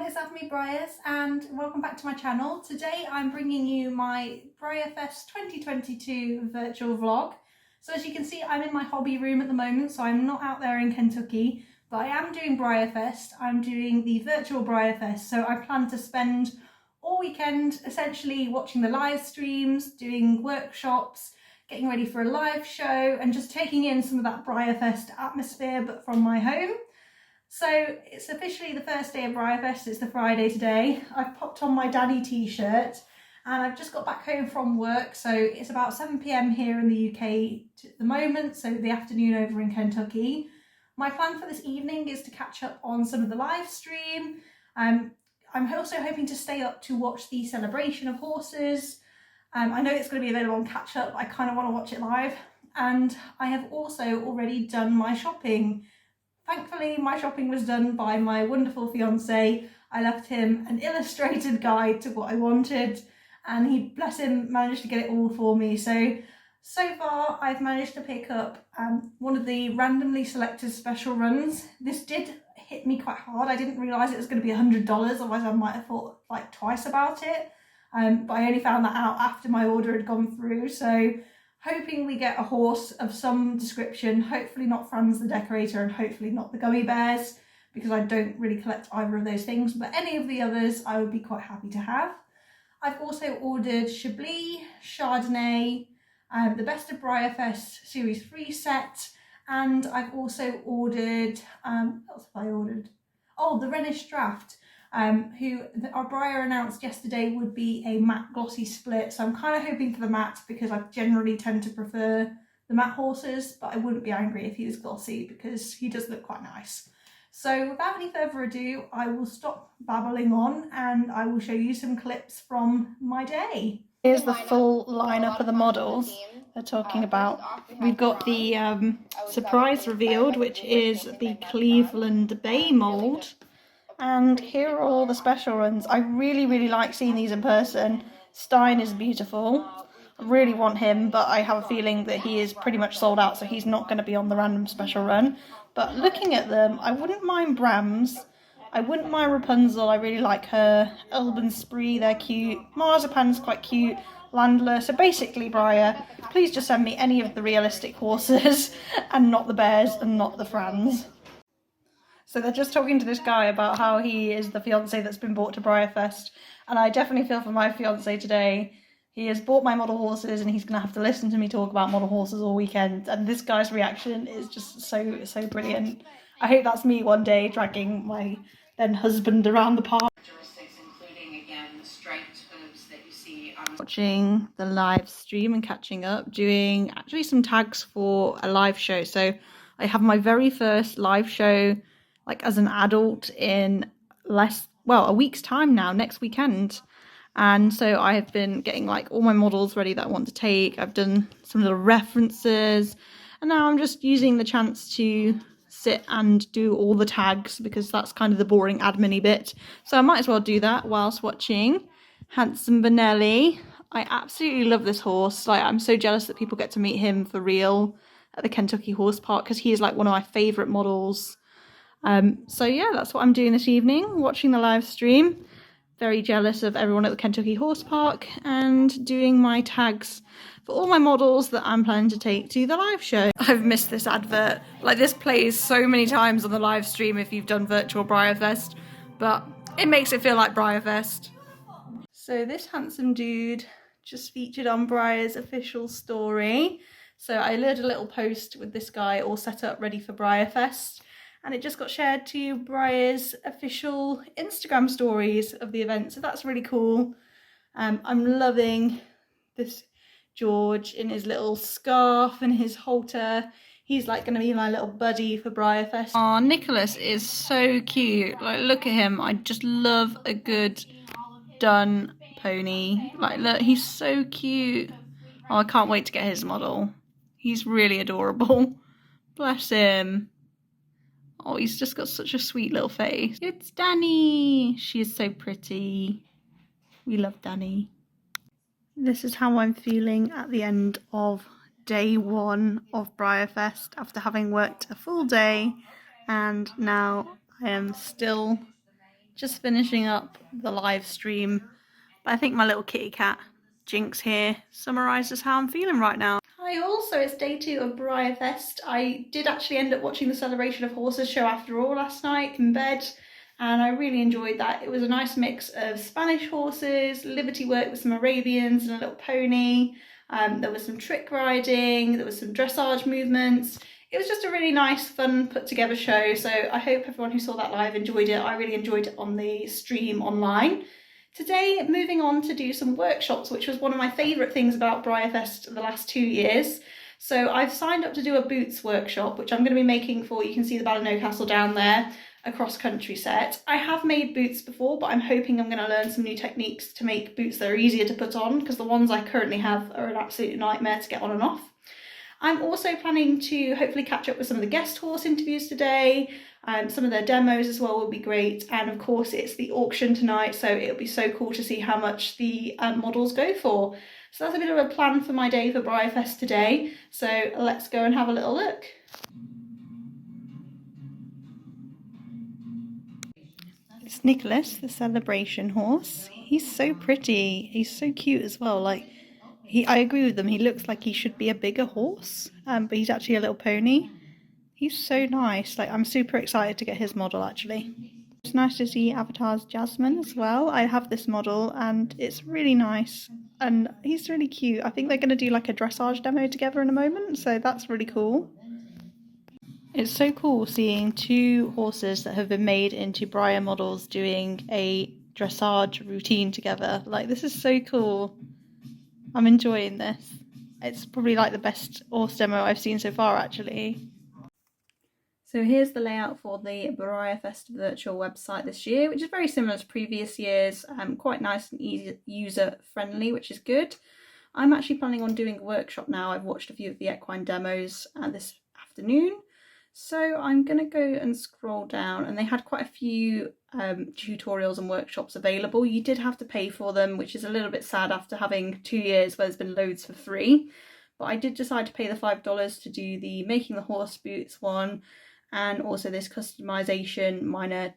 it's me Breyers, and welcome back to my channel. Today I'm bringing you my Breyerfest 2022 virtual vlog. So as you can see, I'm in my hobby room at the moment, so I'm not out there in Kentucky, but I am doing Breyerfest. I'm doing the virtual Breyerfest, so I plan to spend all weekend essentially watching the live streams, doing workshops, getting ready for a live show, and just taking in some of that Breyerfest atmosphere, but from my home. So it's officially the first day of Breyerfest. It's the Friday today. I've popped on my daddy t-shirt and I've just got back home from work. So it's about 7 p.m. here in the UK at the moment, so the afternoon over in Kentucky. My plan for this evening is to catch up on some of the live stream. I'm also hoping to stay up to watch the celebration of horses. I know it's going to be available on catch up. I kind of want to watch it live. And I have also already done my shopping. Thankfully, my shopping was done by my wonderful fiance. I left him an illustrated guide to what I wanted, and he, bless him, managed to get it all for me. So far I've managed to pick up one of the randomly selected special runs. This did hit me quite hard. I didn't realise it was going to be $100, otherwise I might have thought like twice about it. But I only found that out after my order had gone through. So hoping we get a horse of some description, hopefully not Franz the Decorator and hopefully not the Gummy Bears, because I don't really collect either of those things, but any of the others I would be quite happy to have. I've also ordered Chablis, Chardonnay, the Best of Breyerfest Series 3 set, and I've also ordered, what else have I ordered? Oh, the Rhenish Draft. Who our Breyer announced yesterday would be a matte glossy split, so I'm kind of hoping for the matte because I generally tend to prefer the matte horses, but I wouldn't be angry if he was glossy because he does look quite nice. So without any further ado, I will stop babbling on and I will show you some clips from my day. Here's the full lineup of the models they're talking about. We've got the surprise revealed, which is the Cleveland Bay mould. And here are all the special runs. I really like seeing these in person. Stein is beautiful. I really want him, but I have a feeling that he is pretty much sold out, so he's not going to be on the random special run. But looking at them, I wouldn't mind Brams. I wouldn't mind Rapunzel, I really like her. Elben Spree, they're cute. Marzipan's quite cute. Landler. So basically, Breyer, please just send me any of the realistic horses and not the bears and not the Franz. So they're just talking to this guy about how he is the fiance that's been brought to Breyerfest, and I definitely feel for my fiance today. He has bought my model horses and he's going to have to listen to me talk about model horses all weekend, and this guy's reaction is just so brilliant. I hope that's me one day dragging my then husband around the park. Including again the striped hooves that you see. I'm watching the live stream and catching up, doing actually some tags for a live show. So I have my very first live show like as an adult in a week's time now, next weekend. And so I have been getting like all my models ready that I want to take. I've done some little references, and now I'm just using the chance to sit and do all the tags because that's kind of the boring admin-y bit. So I might as well do that whilst watching Handsome Benelli. I absolutely love this horse. Like, I'm so jealous that people get to meet him for real at the Kentucky Horse Park because he is like one of my favourite models. So yeah, that's what I'm doing this evening, watching the live stream. Very jealous of everyone at the Kentucky Horse Park and doing my tags for all my models that I'm planning to take to the live show. I've missed this advert. Like, this plays so many times on the live stream if you've done virtual Breyerfest, but it makes it feel like Breyerfest. So this handsome dude just featured on Breyer's official story. So I lured a little post with this guy all set up ready for Breyerfest, and it just got shared to Breyer's official Instagram stories of the event, so that's really cool. I'm loving this George in his little scarf and his halter. He's like going to be my little buddy for Breyerfest. Oh, Nicholas is so cute. Like, look at him. I just love a good done pony. Like, look, he's so cute. Oh, I can't wait to get his model. He's really adorable. Bless him. Oh, he's just got such a sweet little face. It's Danny. She is so pretty. We love Danny. This is how I'm feeling at the end of day one of Breyerfest after having worked a full day, and now I am still Just finishing up the live stream. But I think my little kitty cat, Jinx here, summarises how I'm feeling right now. Hi all, so it's day 2 of Breyerfest. I did actually end up watching the Celebration of Horses show after all last night in bed, and I really enjoyed that. It was a nice mix of Spanish horses, Liberty work with some Arabians and a little pony. There was some trick riding, there was some dressage movements. It was just a really nice, fun, put together show, so I hope everyone who saw that live enjoyed it. I really enjoyed it on the stream online. Today, moving on to do some workshops, which was one of my favourite things about Breyerfest the last 2 years. So I've signed up to do a boots workshop, which I'm going to be making for, you can see the Ballino Castle down there, a cross-country set. I have made boots before, but I'm hoping I'm going to learn some new techniques to make boots that are easier to put on, because the ones I currently have are an absolute nightmare to get on and off. I'm also planning to hopefully catch up with some of the guest horse interviews today. Some of their demos as well will be great, and of course it's the auction tonight, so it'll be so cool to see how much the models go for. So that's a bit of a plan for my day for Breyerfest today, so let's go and have a little look. It's Nicholas, the celebration horse. He's so pretty, he's so cute as well. Like, I agree with them, he looks like he should be a bigger horse, but he's actually a little pony. He's so nice. Like, I'm super excited to get his model actually. It's nice to see Avatar's Jasmine as well. I have this model and it's really nice and he's really cute. I think they're going to do like a dressage demo together in a moment, so that's really cool. It's so cool seeing 2 horses that have been made into Breyer models doing a dressage routine together. Like, this is so cool. I'm enjoying this. It's probably like the best horse demo I've seen so far actually. So here's the layout for the Breyerfest virtual website this year, which is very similar to previous years, quite nice and easy, user friendly, which is good. I'm actually planning on doing a workshop now. I've watched a few of the equine demos this afternoon, so I'm going to go and scroll down, and they had quite a few tutorials and workshops available. You did have to pay for them, which is a little bit sad after having 2 years where there's been loads for free, but I did decide to pay the $5 to do the Making the Horse Boots one, and also this customization, minor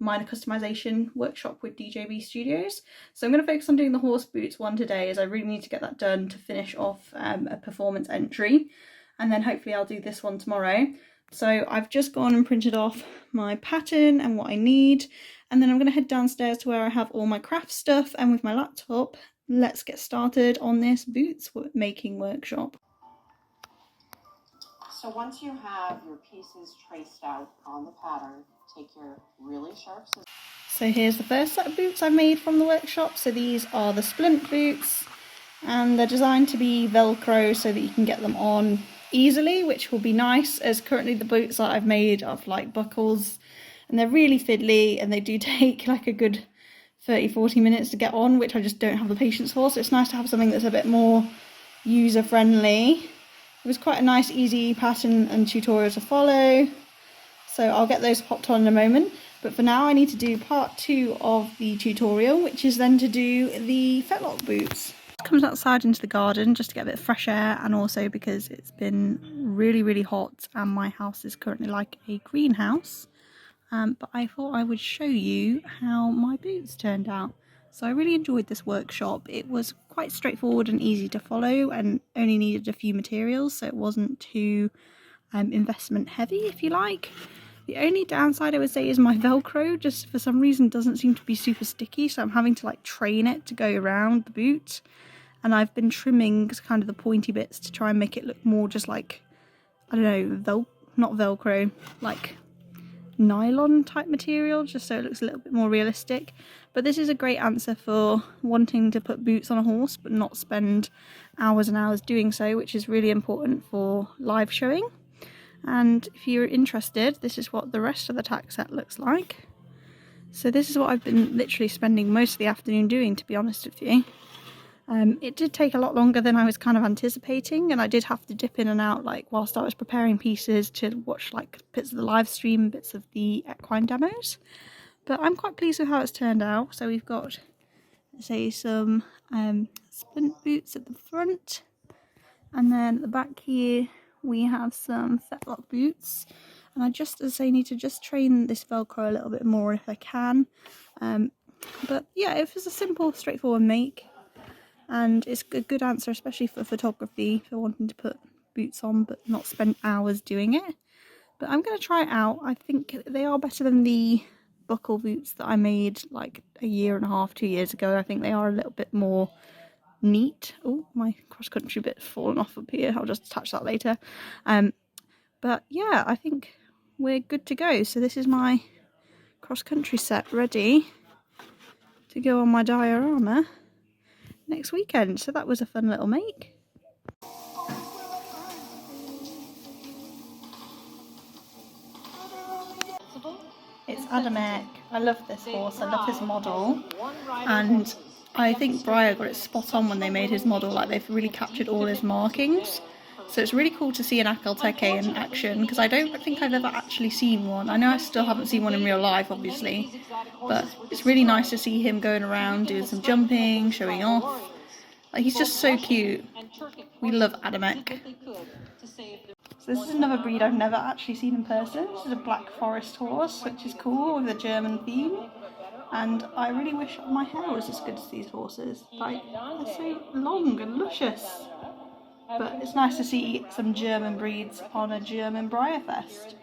customization workshop with DJB Studios. So I'm going to focus on doing the horse boots one today, as I really need to get that done to finish off a performance entry, and then hopefully I'll do this one tomorrow. So I've just gone and printed off my pattern and what I need, and then I'm going to head downstairs to where I have all my craft stuff, and with my laptop, let's get started on this boots making workshop. So once you have your pieces traced out on the pattern, take your really sharp scissors. So here's the first set of boots I've made from the workshop. So these are the splint boots, and they're designed to be Velcro so that you can get them on easily, which will be nice, as currently the boots that I've made are like buckles, and they're really fiddly, and they do take like a good 30-40 minutes to get on, which I just don't have the patience for. So it's nice to have something that's a bit more user friendly. It was quite a nice easy pattern and tutorial to follow, so I'll get those popped on in a moment. But for now I need to do part 2 of the tutorial, which is then to do the fetlock boots. Comes outside into the garden just to get a bit of fresh air, and also because it's been really hot and my house is currently like a greenhouse. But I thought I would show you how my boots turned out. So I really enjoyed this workshop. It was quite straightforward and easy to follow, and only needed a few materials, so it wasn't too investment heavy, if you like. The only downside I would say is my Velcro just for some reason doesn't seem to be super sticky, so I'm having to like train it to go around the boot, and I've been trimming kind of the pointy bits to try and make it look more just like, I don't know, not Velcro, like nylon type material, just so it looks a little bit more realistic. But this is a great answer for wanting to put boots on a horse but not spend hours and hours doing so, which is really important for live showing. And if you're interested, this is what the rest of the tack set looks like. So this is what I've been literally spending most of the afternoon doing, to be honest with you. It did take a lot longer than I was kind of anticipating, and I did have to dip in and out like whilst I was preparing pieces to watch like bits of the live stream, bits of the equine demos. But I'm quite pleased with how it's turned out. So we've got, say, some splint boots at the front, and then at the back here we have some fetlock boots. And I just, as I say, need to just train this Velcro a little bit more if I can. But yeah, it was a simple, straightforward make. And it's a good answer, especially for photography, for wanting to put boots on but not spend hours doing it. But I'm going to try it out. I think they are better than the buckle boots that I made like a year and a half, 2 years ago. I think they are a little bit more neat. Oh, my cross-country bit's fallen off up here. I'll just attach that later. But yeah, I think we're good to go. So this is my cross-country set ready to go on my diorama next weekend. So that was a fun little make. It's Adamek. I love this horse. I love his model. And I think Breyer got it spot on when they made his model. Like, they've really captured all his markings. So it's really cool to see an Akelteke in action, because I don't think I've ever actually seen one. I know I still haven't seen one in real life, obviously, but it's really nice to see him going around doing some jumping, showing off. Like, he's just so cute. We love Adamek. So this is another breed I've never actually seen in person. This is a Black Forest horse, which is cool, with a German theme. And I really wish my hair was as good as these horses. Like, they're so long and luscious. But it's nice to see some German breeds on a German Breyerfest.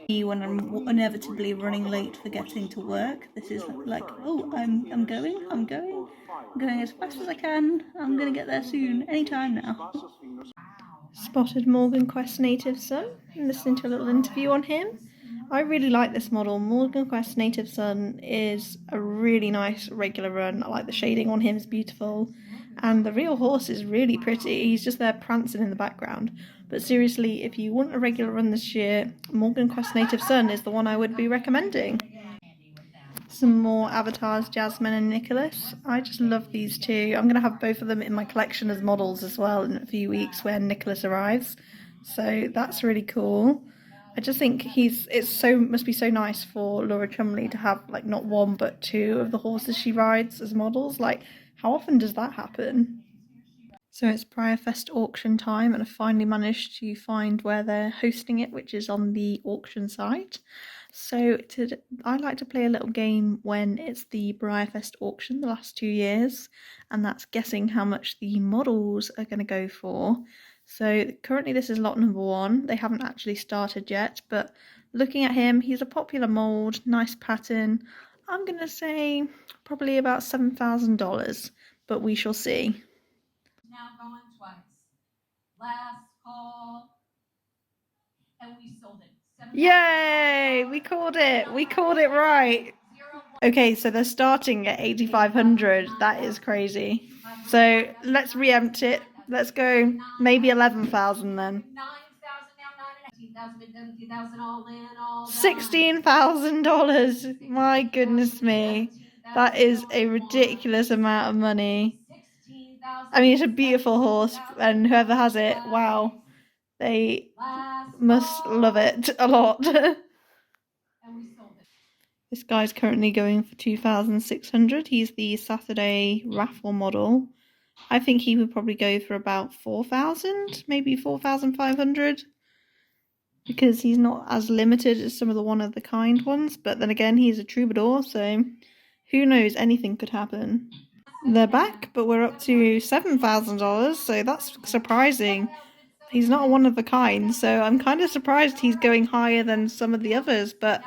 When I'm inevitably running late for getting to work, this is like, oh, I'm going as fast as I can. I'm gonna get there soon, anytime now. Spotted Morgan Quest native son and listening to a little interview on him. I really like this model. Morgan Quest native son is a really nice regular run. I like the shading on him, is beautiful, and the real horse is really pretty. He's just there prancing in the background. But seriously, if you want a regular run this year, Morgan Quest native son is the one I would be recommending. Some more avatars, Jasmine and Nicholas. I just love these two. I'm going to have both of them in my collection as models as well in a few weeks when Nicholas arrives. So that's really cool. I just think must be so nice for Laura Chumley to have like not one but two of the horses she rides as models. Like, how often does that happen? So it's Breyerfest auction time, and I finally managed to find where they're hosting it, which is on the auction site. So I like to play a little game when it's the Breyerfest auction the last 2 years, and that's guessing how much the models are going to go for. So currently this is lot number 1. They haven't actually started yet, but looking at him, he's a popular mould, nice pattern. I'm going to say probably about $7,000, but we shall see. Now going twice. Last call. And we sold it. Yay! We called it. We called it right. Okay, so they're starting at 8,500. That is crazy. So let's preempt it. Let's go maybe 11,000 then. $16,000. My goodness me. That is a ridiculous amount of money. I mean, it's a beautiful horse, and whoever has it, wow, they must love it a lot. This guy's currently going for 2,600. He's the Saturday raffle model. I think he would probably go for about 4,000, maybe 4,500, because he's not as limited as some of the one of the kind ones. But then again, he's a troubadour, so who knows? Anything could happen. They're back, but we're up to $7,000, so that's surprising. He's not a one of a kind, so I'm kind of surprised he's going higher than some of the others, but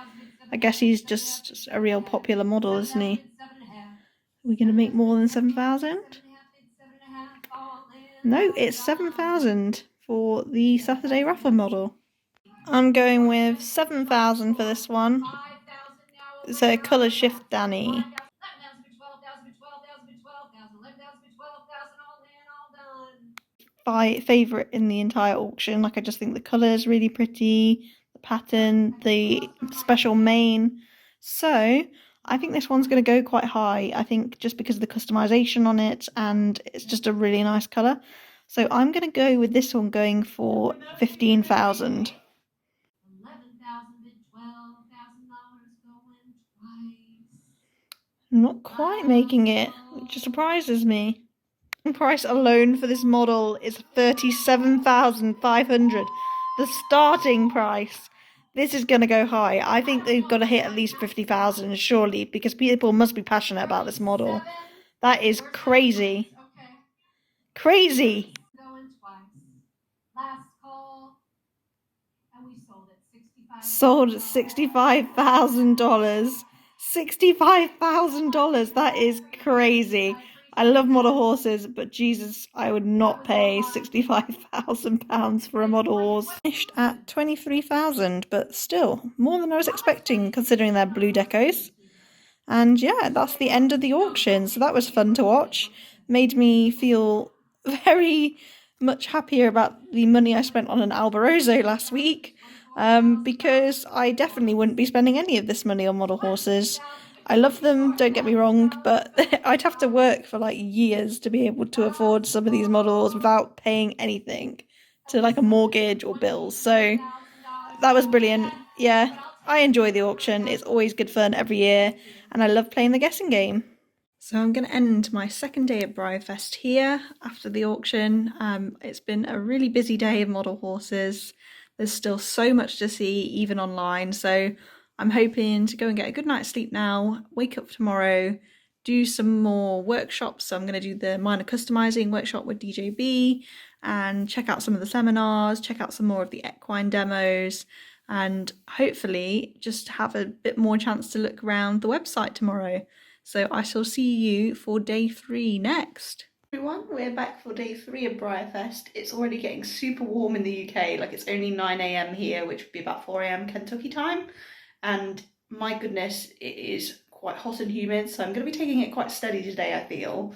I guess he's just a real popular model, isn't he? Are we going to make more than 7,000? No, it's 7,000 for the Saturday raffle model. I'm going with 7,000 for this one. It's a colour shift Danny. Favourite in the entire auction. Like, I just think the colour is really pretty, the pattern, the special mane. So I think this one's going to go quite high. I think just because of the customization on it, and it's just a really nice colour. So I'm going to go with this one going for 15,000. I'm not quite making it, which surprises me. Price alone for this model is 37,500. The starting price. This is going to go high. I think they've got to hit at least 50,000, surely, because people must be passionate about this model. That is crazy. Okay. Crazy. Going twice. Last call. And we sold it Sold at $65,000. $65,000. That is crazy. I love model horses, but Jesus, I would not pay £65,000 for a model horse. Finished at 23,000, but still more than I was expecting considering their blue decos. And yeah, that's the end of the auction. So that was fun to watch. Made me feel very much happier about the money I spent on an Alborozo last week. Because I definitely wouldn't be spending any of this money on model horses. I love them, don't get me wrong, but I'd have to work for like years to be able to afford some of these models without paying anything to like a mortgage or bills. So that was brilliant. Yeah, I enjoy the auction. It's always good fun every year, and I love playing the guessing game. So I'm going to end my second day at Breyerfest here after the auction. It's been a really busy day of model horses. There's still so much to see, even online, so I'm hoping to go and get a good night's sleep now, wake up tomorrow, do some more workshops. So I'm going to do the minor customizing workshop with DJB and check out some of the seminars, check out some more of the equine demos, and hopefully just have a bit more chance to look around the website tomorrow. So I shall see you for day 3 next. Everyone, we're back for day 3 of Breyerfest. It's already getting super warm in the UK, like it's only 9 AM here, which would be about 4 AM Kentucky time. And my goodness, it is quite hot and humid, so I'm going to be taking it quite steady today, I feel.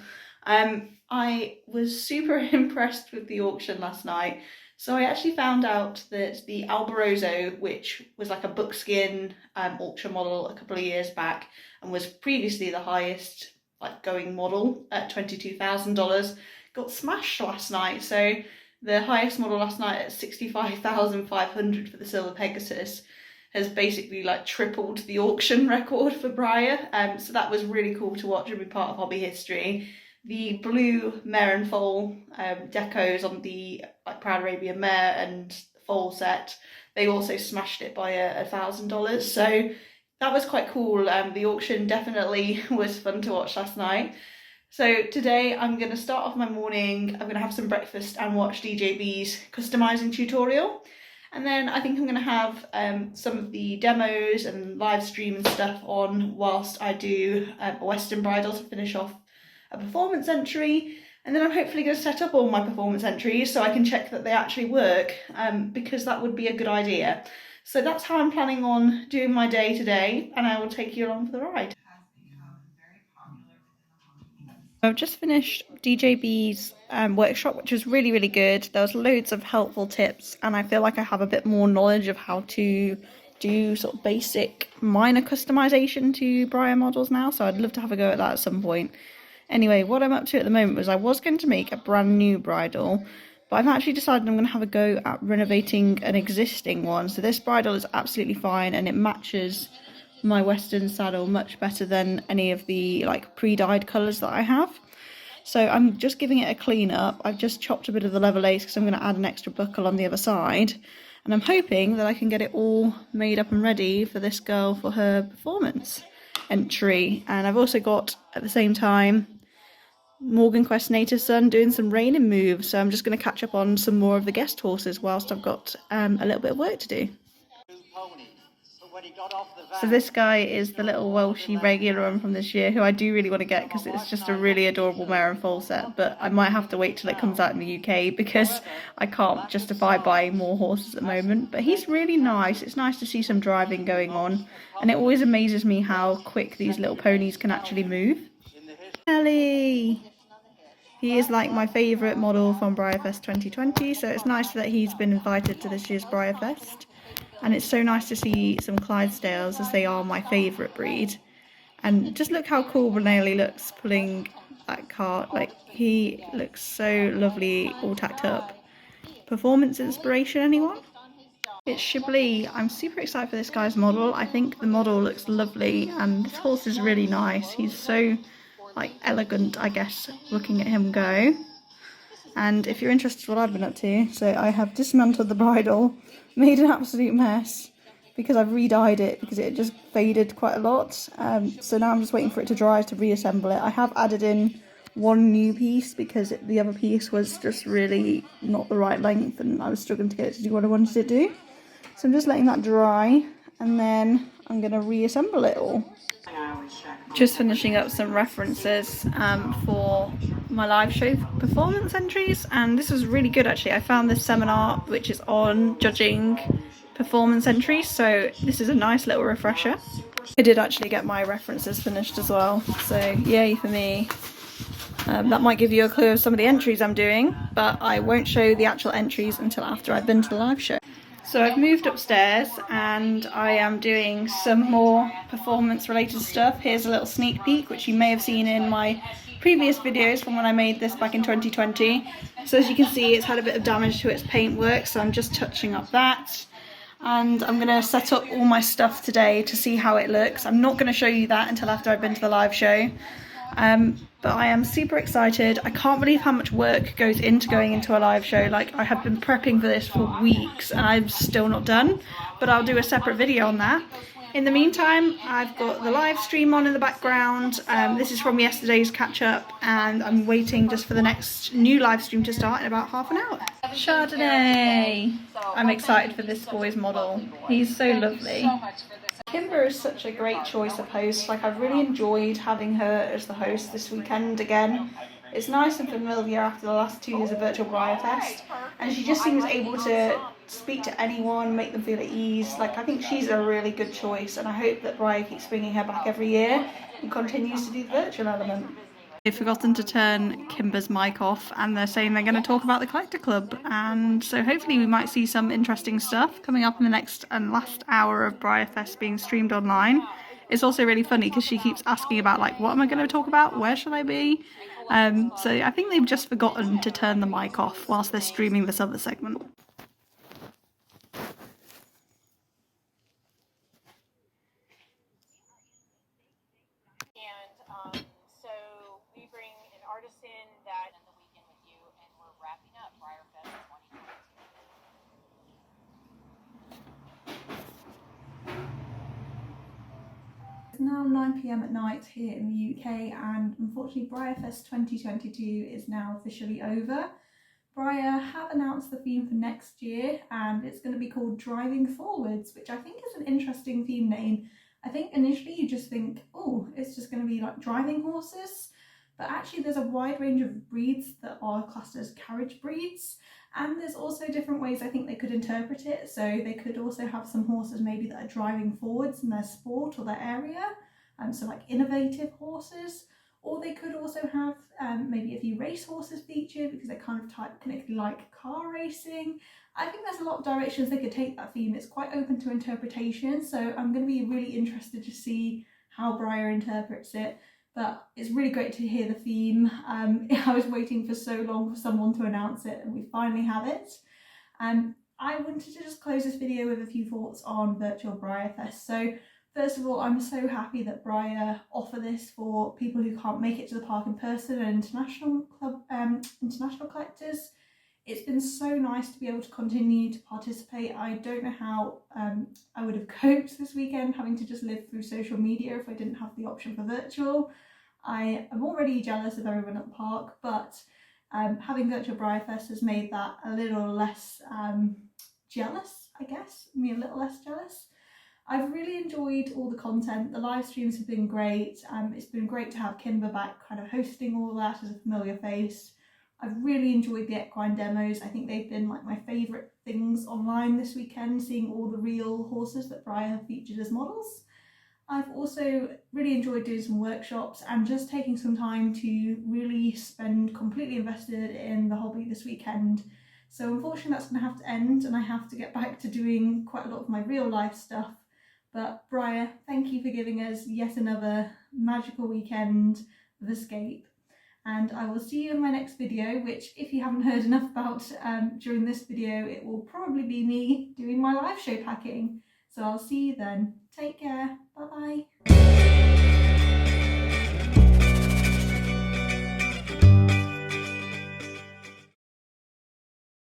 I was super impressed with the auction last night. So I actually found out that the Alborozo, which was like a buckskin auction model a couple of years back and was previously the highest like going model at $22,000, got smashed last night. So the highest model last night at $65,500 for the Silver Pegasus has basically like tripled the auction record for Breyer. So that was really cool to watch and be part of hobby history. The blue mare and foal decos on the like Proud Arabian mare and foal set, they also smashed it by $1,000. So that was quite cool. The auction definitely was fun to watch last night. So today I'm going to start off my morning, I'm going to have some breakfast and watch DJB's customizing tutorial. And then I think I'm going to have some of the demos and live stream and stuff on whilst I do a Western bridle to finish off a performance entry. And then I'm hopefully going to set up all my performance entries so I can check that they actually work, because that would be a good idea. So that's how I'm planning on doing my day today, and I will take you along for the ride. I've just finished DJB's workshop, which was really, really good. There was loads of helpful tips, and I feel like I have a bit more knowledge of how to do sort of basic minor customization to Breyer models now, so I'd love to have a go at that at some point. Anyway, what I'm up to at the moment was I was going to make a brand new bridle, but I've actually decided I'm going to have a go at renovating an existing one. So this bridle is absolutely fine, and it matches my Western saddle much better than any of the like pre-dyed colours that I have. So I'm just giving it a clean up. I've just chopped a bit of the leather lace because I'm going to add an extra buckle on the other side, and I'm hoping that I can get it all made up and ready for this girl for her performance entry. And I've also got at the same time Morgan Quest Native Son doing some reining moves, so I'm just going to catch up on some more of the guest horses whilst I've got a little bit of work to do. So this guy is the little Welshie regular one from this year, who I do really want to get because it's just a really adorable mare and foal set, but I might have to wait till it comes out in the UK because I can't justify buying more horses at the moment. But he's really nice. It's nice to see some driving going on, and it always amazes me how quick these little ponies can actually move. Ellie! He is like my favourite model from Breyerfest 2020, so it's nice that he's been invited to this year's Breyerfest. And it's so nice to see some Clydesdales, as they are my favourite breed. And just look how cool Brunelli looks pulling that cart. Like, he looks so lovely, all tacked up. Performance inspiration, anyone? It's Chablis. I'm super excited for this guy's model. I think the model looks lovely, and this horse is really nice. He's so like elegant, I guess, looking at him go. And if you're interested in what I've been up to, so I have dismantled the bridle, made an absolute mess because I've re-dyed it because it just faded quite a lot. So now I'm just waiting for it to dry to reassemble it. I have added in one new piece because the other piece was just really not the right length and I was struggling to get it to do what I wanted it to do. So I'm just letting that dry and then I'm going to reassemble it all. Just finishing up some references for my live show performance entries, and this was really good actually. I found this seminar which is on judging performance entries, so this is a nice little refresher. I did actually get my references finished as well, so yay for me. That might give you a clue of some of the entries I'm doing, but I won't show the actual entries until after I've been to the live show. So I've moved upstairs and I am doing some more performance related stuff. Here's a little sneak peek which you may have seen in my previous videos from when I made this back in 2020. So as you can see, it's had a bit of damage to its paintwork, so I'm just touching up that. And I'm going to set up all my stuff today to see how it looks. I'm not going to show you that until after I've been to the live show. But I am super excited. I can't believe how much work goes into going into a live show. Like, I have been prepping for this for weeks and I'm still not done, but I'll do a separate video on that. In the meantime, I've got the live stream on in the background. This is from yesterday's catch up and I'm waiting just for the next new live stream to start in about half an hour. Chardonnay! I'm excited for this boy's model. He's so lovely. Kimber is such a great choice of host. Like, I've really enjoyed having her as the host this weekend again. It's nice and familiar after the last 2 years of virtual Breyerfest, and she just seems able to speak to anyone, make them feel at ease. Like, I think she's a really good choice, and I hope that Breyer keeps bringing her back every year and continues to do the virtual element. They've forgotten to turn Kimber's mic off and they're saying they're going to talk about the Collector Club, and so hopefully we might see some interesting stuff coming up in the next and last hour of Breyerfest being streamed online. It's also really funny because she keeps asking about, like, what am I going to talk about? Where should I be? So I think they've just forgotten to turn the mic off whilst they're streaming this other segment. So we bring an artist in that the weekend with you, and we're wrapping up Breyerfest 2022. It's now 9 PM at night here in the UK, and unfortunately Breyerfest 2022 is now officially over. Breyer have announced the theme for next year and it's going to be called Driving Forwards, which I think is an interesting theme name. I think initially you just think, oh, it's just going to be like driving horses, but actually there's a wide range of breeds that are classed as carriage breeds, and there's also different ways I think they could interpret it. So they could also have some horses maybe that are driving forwards in their sport or their area, so like innovative horses, or they could also have maybe a few race horses featured because they're kind of technically like car racing. I think there's a lot of directions they could take that theme. It's quite open to interpretation, so I'm going to be really interested to see how Breyer interprets it. But it's really great to hear the theme. I was waiting for so long for someone to announce it and we finally have it. I wanted to just close this video with a few thoughts on virtual Breyerfest. So first of all, I'm so happy that Breyer offer this for people who can't make it to the park in person and international collectors. It's been so nice to be able to continue to participate. I don't know how I would have coped this weekend having to just live through social media if I didn't have the option for virtual. I am already jealous of everyone at the park, but having virtual Breyerfest has made that a little less jealous, I guess. Me a little less jealous. I've really enjoyed all the content. The live streams have been great. It's been great to have Kimber back kind of hosting all that as a familiar face. I've really enjoyed the equine demos. I think they've been like my favourite things online this weekend, seeing all the real horses that Breyer have featured as models. I've also really enjoyed doing some workshops and just taking some time to really spend completely invested in the hobby this weekend. So unfortunately that's going to have to end and I have to get back to doing quite a lot of my real life stuff. But Breyer, thank you for giving us yet another magical weekend of escape. And I will see you in my next video, which if you haven't heard enough about during this video, it will probably be me doing my live show packing. So I'll see you then. Take care. Bye bye.